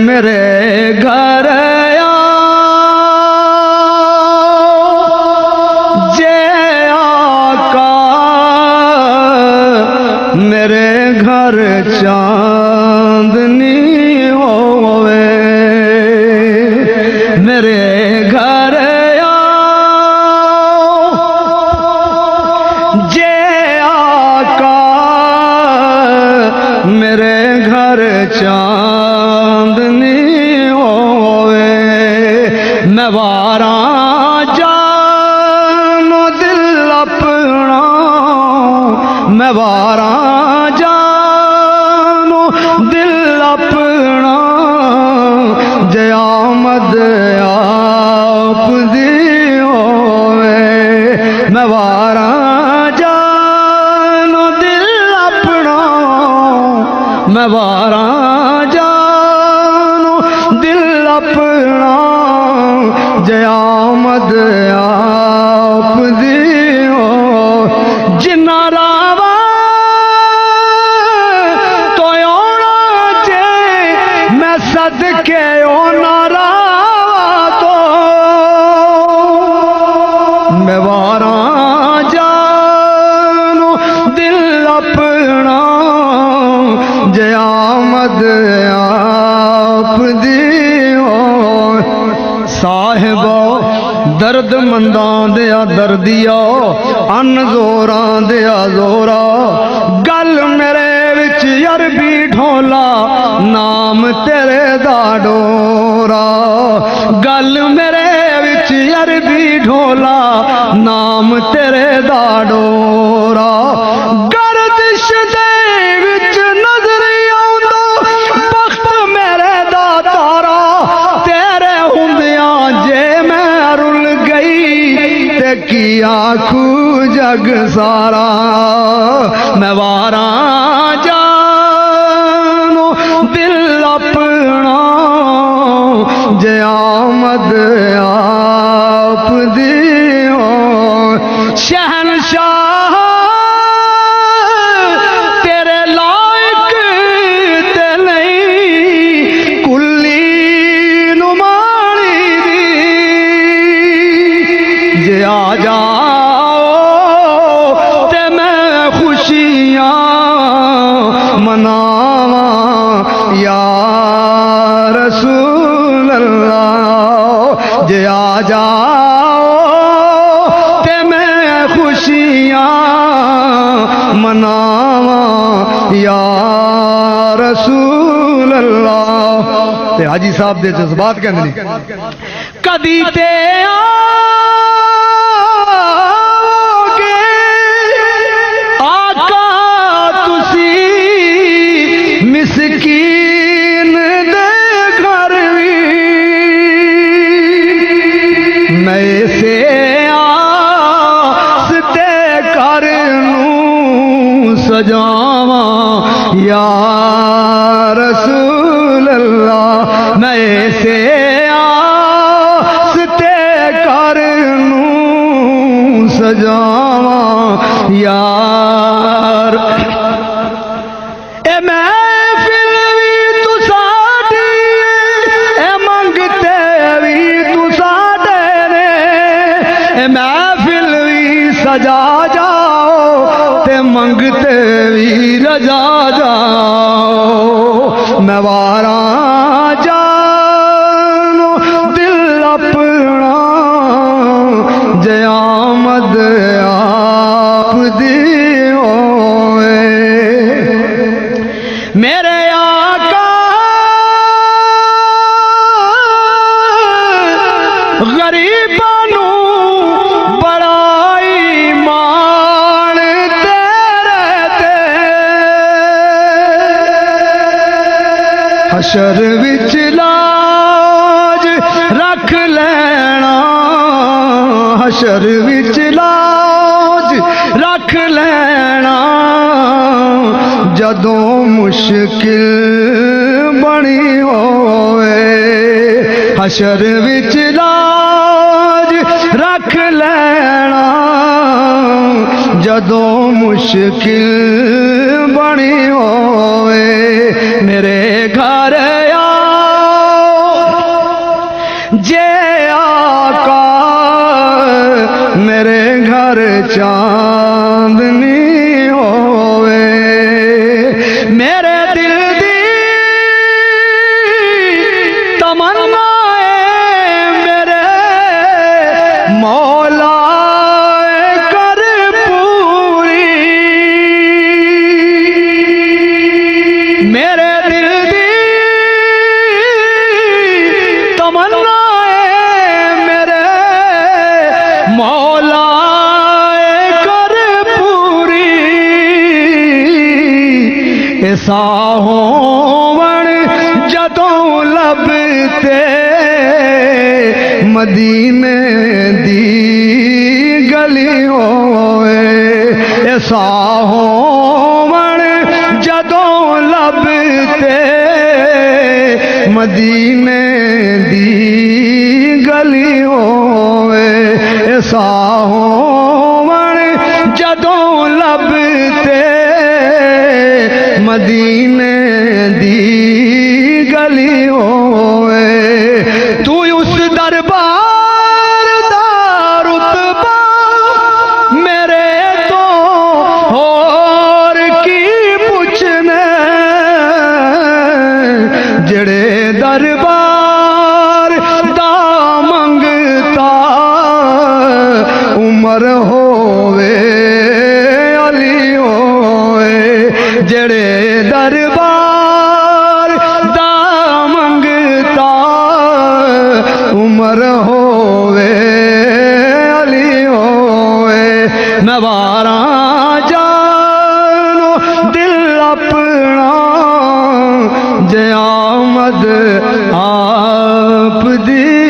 मेरे घर जे आका मेरे घर चांदनी होवे मेरे घर जे आका मेरे घर चांदनी होवे मैं वारा जानो दिल अपना मैं वारा जानो दिल अपना जे आमद आप दी होवे मैं वारा जानो दिल अपना मैं वारा जानो दिल अपना जे आमद आप दी हो जिन्ना रावा तो आना जे मैं सदके ओना रावा तो मैं वारा जानो दिल अपना जे आमद आप दियो साहिबो दर्द मंदां दिया दर्दिया अन जोरां दिया जोरा गल मेरे विच अरबी ढोला नाम तेरे दा डोरा गल मेरे विच अरबी ढोला नाम तेरे दा डोरा गर्दिश दे विच नजर आउंदा बख्त मेरे दा तारा तेरे हुंदियां जे मैं रुल गई ते की आखू जग सारा मैं वारा जानो दिल अपना जे आमद आप दियो शहनशाह तेरे लायक ते नहीं कुल्ली नुमानी दी जे आ जाओ ते मैं खुशियां मनावा या रसूल अल्लाह जे आ जाओ ते मैं खुशियां मनावा या रसूल अल्लाह ते हाजी साहब दे जज्बात कहंदे ने कदी ते आओगे आका तुसी मिसकीन दे घर भी मैं से आस्ते कर नूं सजावा या रसूल अल्लाह मैं से आस्ते कर नूं सजावा यार ए महफिल भी तू साडी ए मंगते भी तू साडे ने ए महफिल भी सजा जाओ ते मंगते भी रजा जाओ मैं वारा जानो दिल अपना जे आमद आप दियो मेरे आका गरीबां नूं बड़ाई मान तेरे ते हशर विच लाज रख लेना हशर विच लाज रख लेना जदों मुश्किल बनी होए हशर विच लाज रख लेना जदों मुश्किल बनी होए मेरे घर आओ जे आका मेरे घर चांदनी होवे मेरे दिल दी तमन्ना मेरे मौला कर पूरी मेरे दिल दी तमन्ना मेरे मौला कर पूरी ऐसा होवण जदों लभते मदीने दी गली होए ऐसा होवण जदों लभते मदीने दी गली होए ऐसा होवण जदों लभते मदीने दी गली होए तू उस दरबार दा रुतबा मेरे तो होर की पुछने जड़े दरबार दा मंगता उमर होवे अली होए जड़े दरबार दा मंगता उमर होवे अली होए मैं वारा जानो दिल अपना जे आमद आप दी